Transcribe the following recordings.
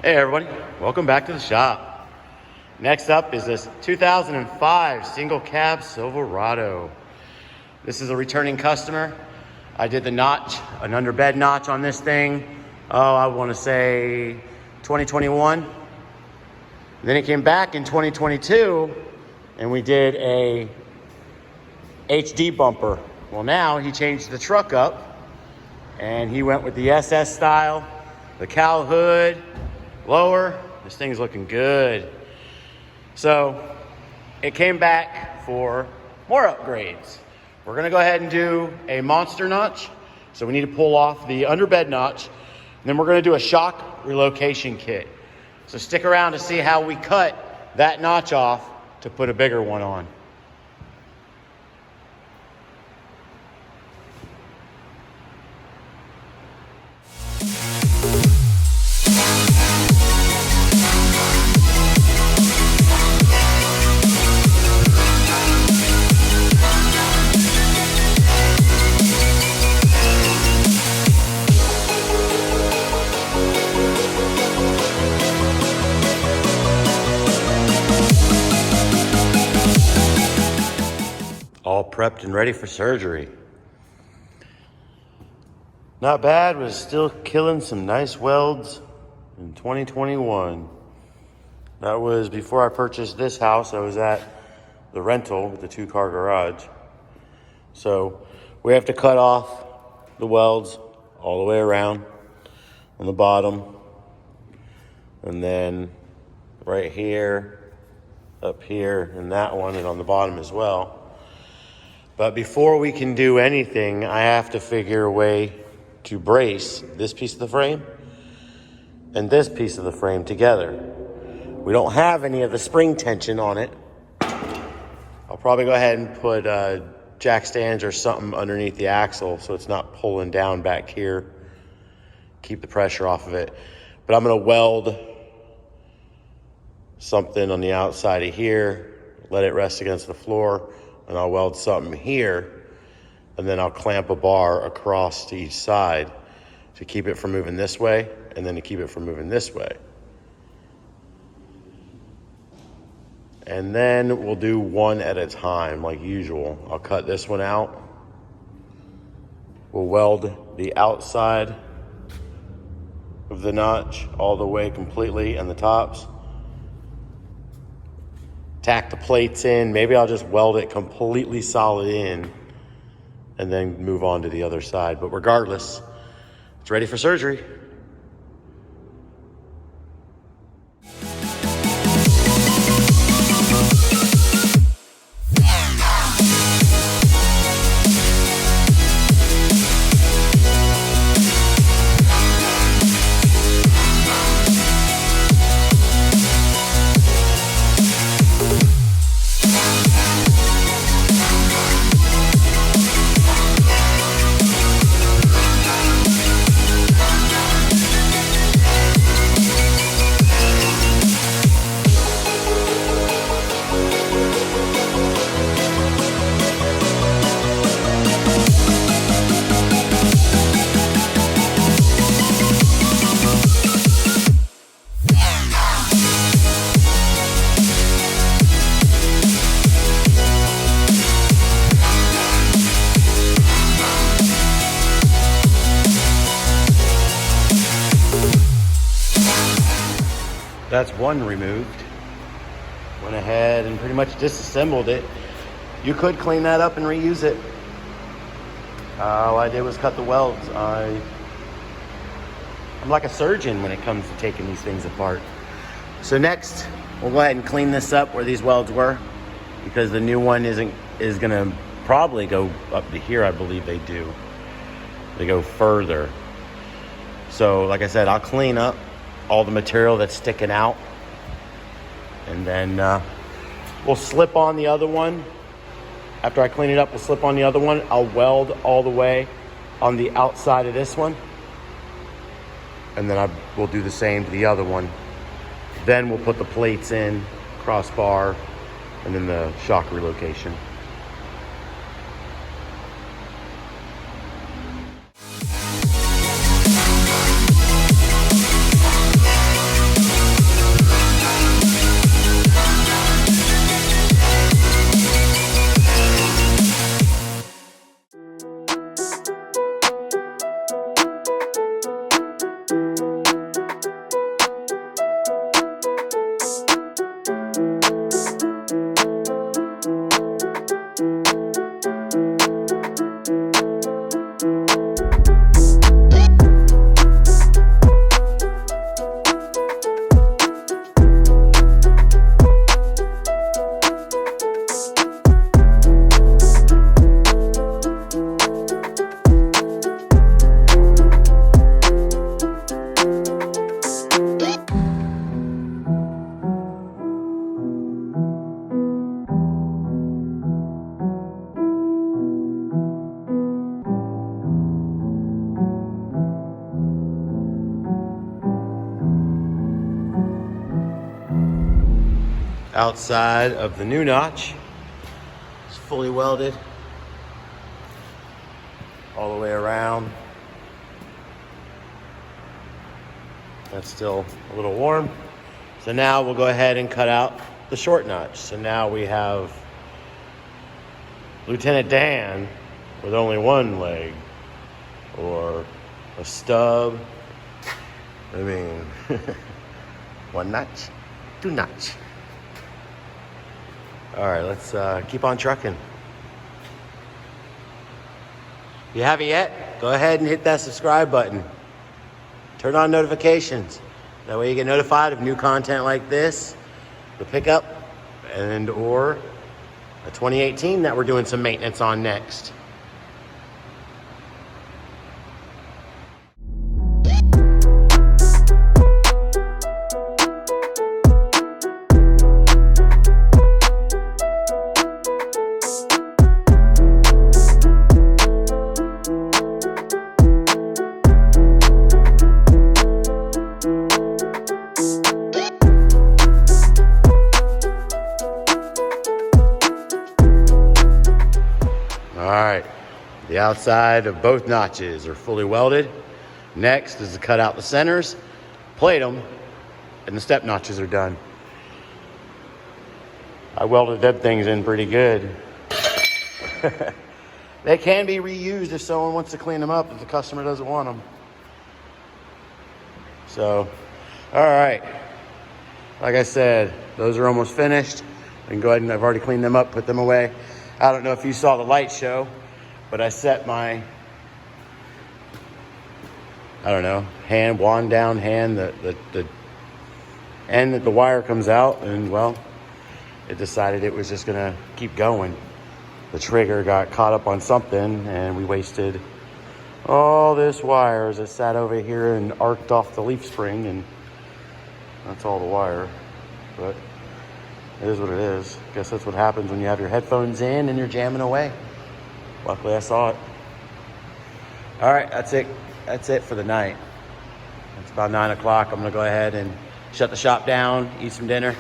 Hey everybody, welcome back to the shop. Next up is this 2005 single cab Silverado. This is a returning customer. I did the notch, an underbed notch on this thing. I want to say 2021. Then it came back in 2022 and we did a HD bumper. Well, now he changed the truck up and he went with the SS style, the cowl hood, lower. This thing's looking good. So it came back for more upgrades. We're gonna go ahead and do a monster notch. So we need to pull off the underbed notch. And then we're gonna do a shock relocation kit. So stick around to see how we cut that notch off to put a bigger one on. All prepped and ready for surgery. Not bad, was still killing some nice welds in 2021. That was before I purchased this house. I was at the rental with the 2-car garage. So we have to cut off the welds all the way around on the bottom. And then right here, up here, and that one, and on the bottom as well. But before we can do anything, I have to figure a way to brace this piece of the frame and this piece of the frame together. We don't have any of the spring tension on it. I'll probably go ahead and put jack stands or something underneath the axle so it's not pulling down back here. Keep the pressure off of it. But I'm gonna weld something on the outside of here, let it rest against the floor, and I'll weld something here, and then I'll clamp a bar across to each side to keep it from moving this way, and then to keep it from moving this way. And then we'll do one at a time, like usual. I'll cut this one out. We'll weld the outside of the notch all the way completely, and the tops. Tack the plates in. Maybe I'll just weld it completely solid in and then move on to the other side. But regardless, it's ready for surgery. That's one removed. Went ahead and pretty much disassembled it. You could clean that up and reuse it. All I did was cut the welds. I'm like a surgeon when it comes to taking these things apart. So next, we'll go ahead and clean this up where these welds were, because the new one is gonna probably go up to here. I believe they do. They go further. So like I said, I'll clean up all the material that's sticking out, and then we'll slip on the other one. After I clean it up, we'll slip on the other one. I'll weld all the way on the outside of this one, and then we'll do the same to the other one. Then we'll put the plates in, crossbar, and then the shock relocation. outside of the new notch. It's fully welded all the way around. That's still a little warm. So now we'll go ahead and cut out the short notch. So now we have Lieutenant Dan with only one leg, or a stub. I mean, one notch, two notch. All right, let's keep on trucking. If you haven't yet, go ahead and hit that subscribe button. Turn on notifications. That way you get notified of new content like this, the pickup, and or a 2018 that we're doing some maintenance on next. All right, the outside of both notches are fully welded. Next is to cut out the centers, plate them, and the step notches are done. I welded them things in pretty good. They can be reused if someone wants to clean them up if the customer doesn't want them. So, all right. Like I said, those are almost finished. I can go ahead and I've already cleaned them up, put them away. I don't know if you saw the light show, but I set my, wand down hand, the end that the wire comes out, and well, it decided it was just gonna keep going. The trigger got caught up on something, and we wasted all this wire as it sat over here and arced off the leaf spring, and that's all the wire. But it is what it is. Guess that's what happens when you have your headphones in and you're jamming away. Luckily I saw it. All right, that's it. That's it for the night. It's about 9 o'clock. I'm gonna go ahead and shut the shop down, eat some dinner,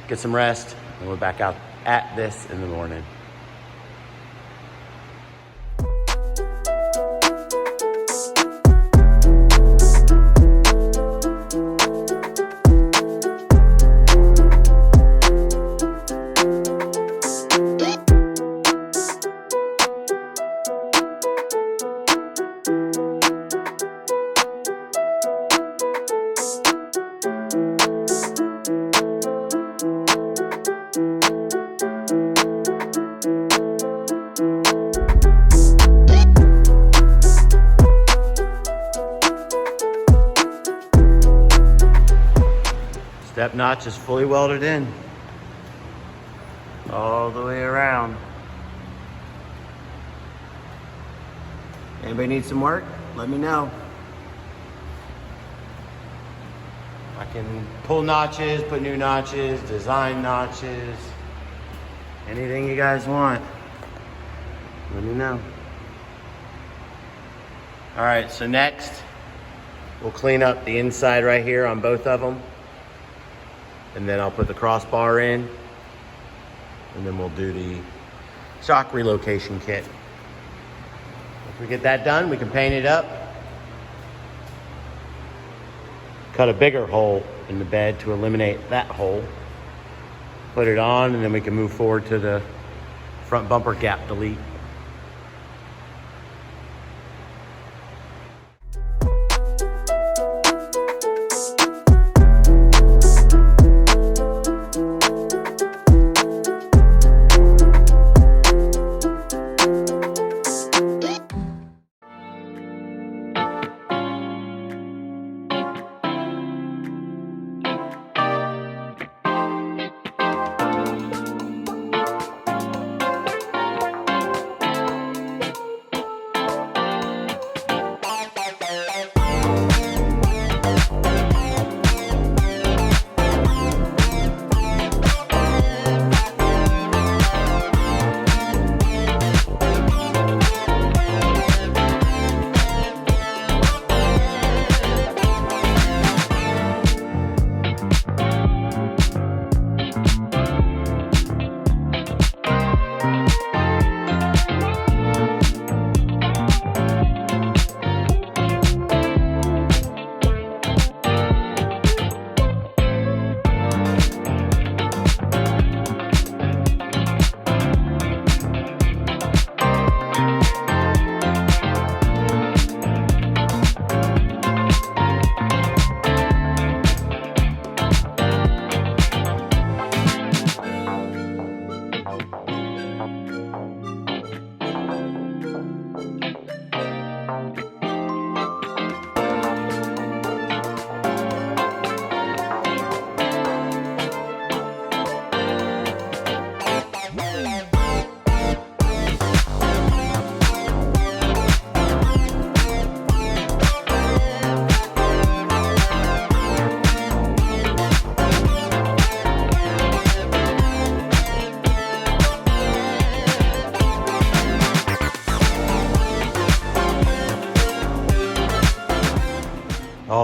get some rest, and we're back out at this in the morning. Step notch is fully welded in all the way around. Anybody need some work? Let me know. I can pull notches, put new notches, design notches, anything you guys want. Let me know. All right, so next we'll clean up the inside right here on both of them. And then I'll put the crossbar in, and then we'll do the shock relocation kit. If we get that done, we can paint it up, cut a bigger hole in the bed to eliminate that hole, put it on, and then we can move forward to the front bumper gap delete.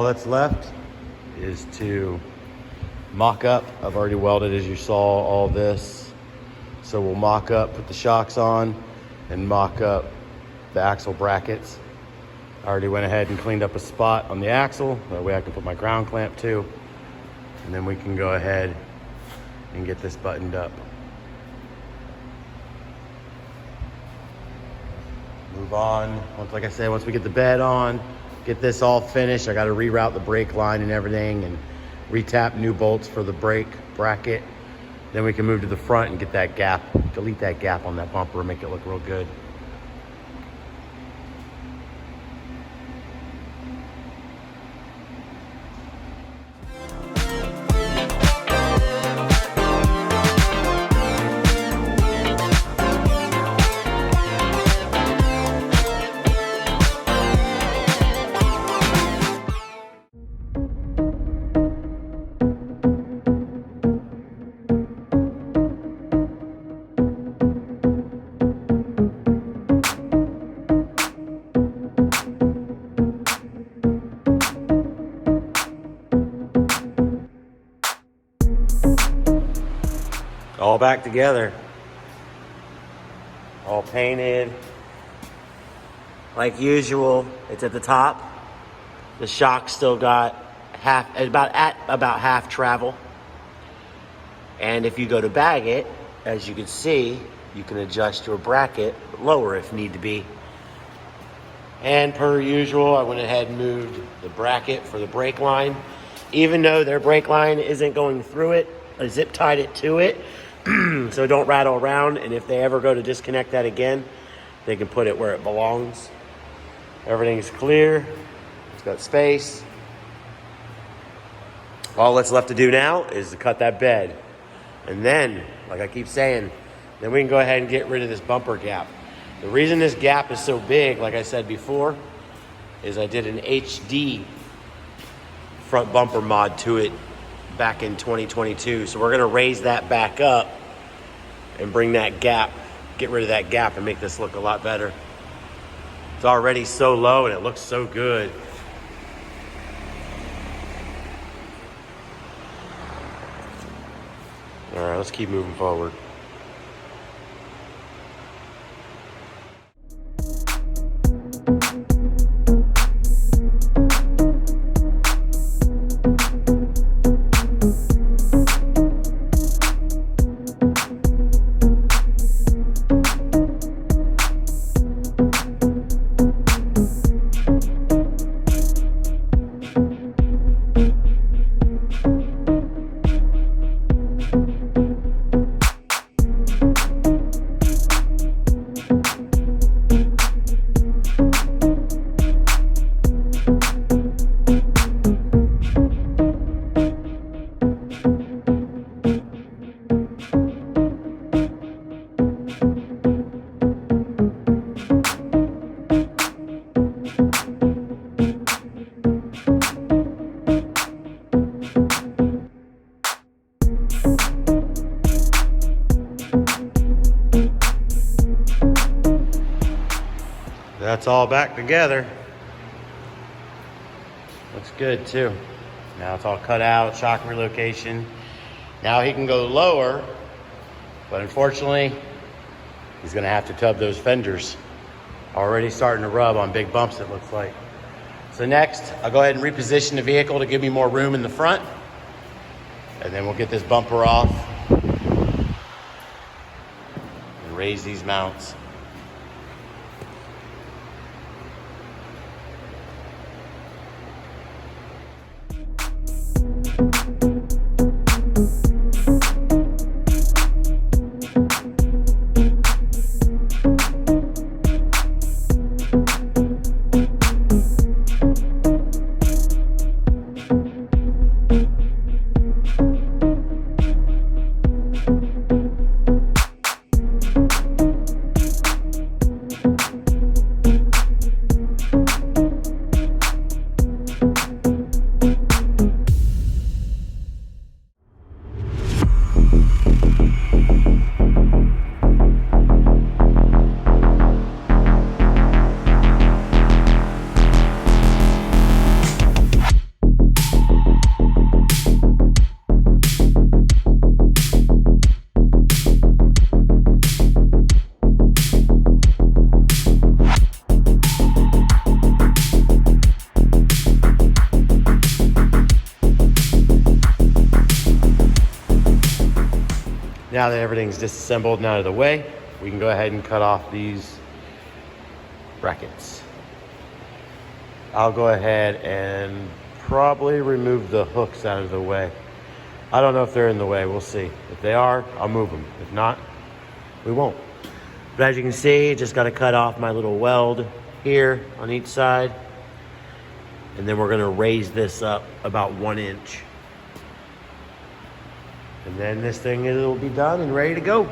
all that's left is to mock up. I've already welded, as you saw, all this. So we'll mock up, put the shocks on, and mock up the axle brackets. I already went ahead and cleaned up a spot on the axle. That way I can put my ground clamp too. And then we can go ahead and get this buttoned up. Move on. Like I said, once we get the bed on, get this all finished, I got to reroute the brake line and everything and retap new bolts for the brake bracket. Then we can move to the front and get that gap, delete that gap on that bumper and make it look real good. All back together, all painted like usual. It's at the top. The shock still got about half travel. And if you go to bag it, as you can see, you can adjust your bracket lower if need to be. And per usual, I went ahead and moved the bracket for the brake line. Even though their brake line isn't going through it, I zip tied it to it. So don't rattle around, and if they ever go to disconnect that again, they can put it where it belongs. Everything's clear. It's got space. All that's left to do now is to cut that bed. And then, like I keep saying, then we can go ahead and get rid of this bumper gap. The reason this gap is so big, like I said before, is I did an HD front bumper mod to it back in 2022. So we're gonna raise that back up and bring that gap, get rid of that gap and make this look a lot better. It's already so low and it looks so good. All right, let's keep moving forward. That's all back together. Looks good too. Now it's all cut out, shock relocation. Now he can go lower, but unfortunately, he's gonna have to tub those fenders. Already starting to rub on big bumps, it looks like. So next, I'll go ahead and reposition the vehicle to give me more room in the front. And then we'll get this bumper off and raise these mounts. Now that everything's disassembled and out of the way, we can go ahead and cut off these brackets. I'll go ahead and probably remove the hooks out of the way. I don't know if they're in the way, we'll see. If they are, I'll move them. If not, we won't. But as you can see, just gotta cut off my little weld here on each side. And then we're gonna raise this up about 1 inch. And then this thing will be done and ready to go.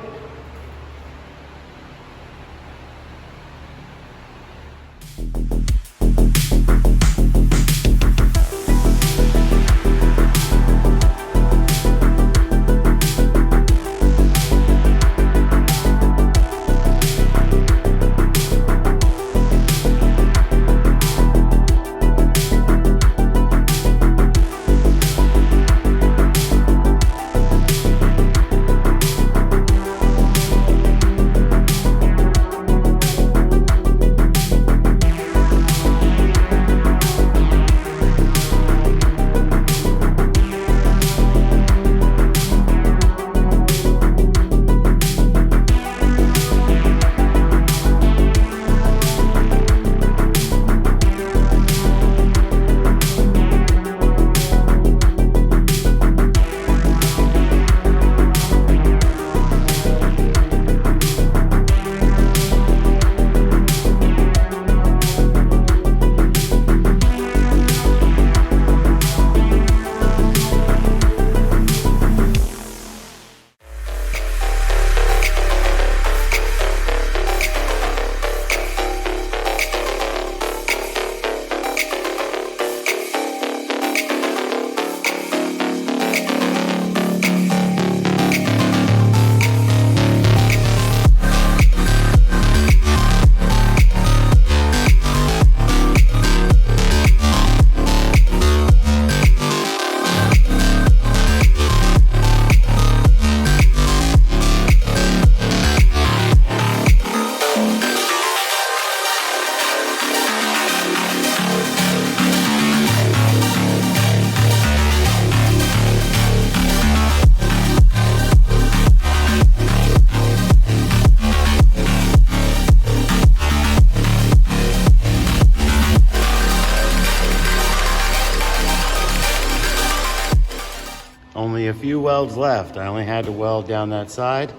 Only a few welds left. I only had to weld down that side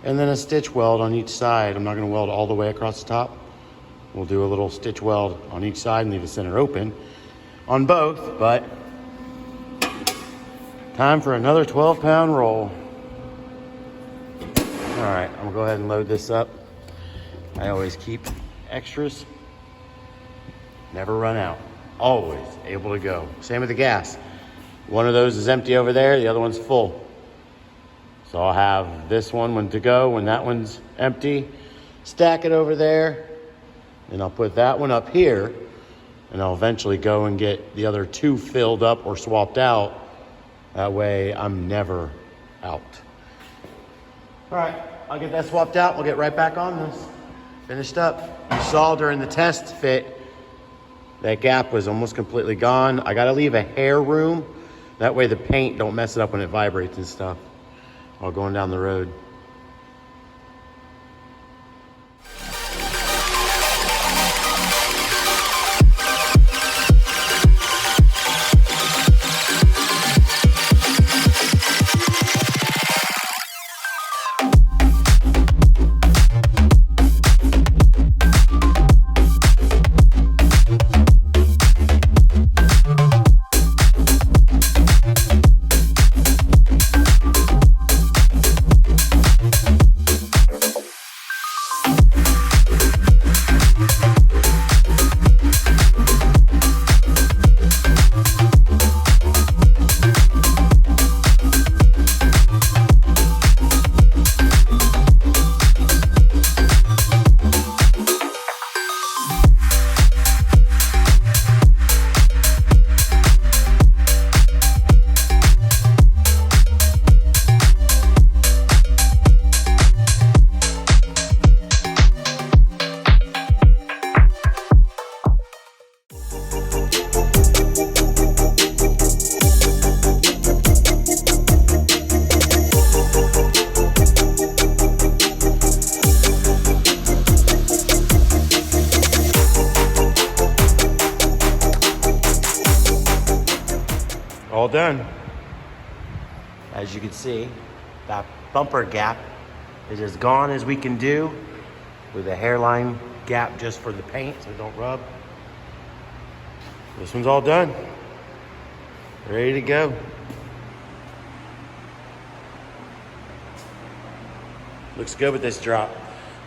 and then a stitch weld on each side. I'm not going to weld all the way across the top. We'll do a little stitch weld on each side and leave the center open on both, but time for another 12-pound roll. All right, I'm gonna go ahead and load this up. I always keep extras. Never run out. Always able to go. Same with the gas. One of those is empty over there, the other one's full. So I'll have this one to go when that one's empty. Stack it over there, and I'll put that one up here, and I'll eventually go and get the other two filled up or swapped out. That way I'm never out. All right, I'll get that swapped out. We'll get right back on this. Finished up. You saw during the test fit, that gap was almost completely gone. I gotta leave a hair room. That way the paint don't mess it up when it vibrates and stuff while going down the road. done. As you can see, that bumper gap is as gone as we can do, with a hairline gap just for the paint so it don't rub. This one's all done. Ready to go. Looks good with this drop.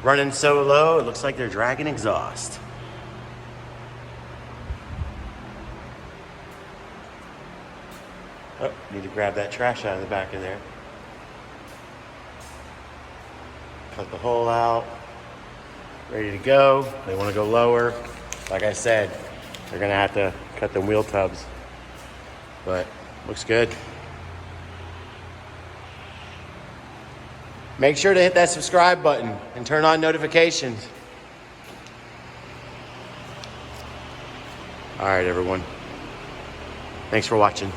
Running so low, it looks like they're dragging exhaust. Oh, need to grab that trash out of the back of there. Cut the hole out. Ready to go. They want to go lower. Like I said, they're gonna have to cut the wheel tubs, but looks good. Make sure to hit that subscribe button and turn on notifications. All right, everyone. Thanks for watching.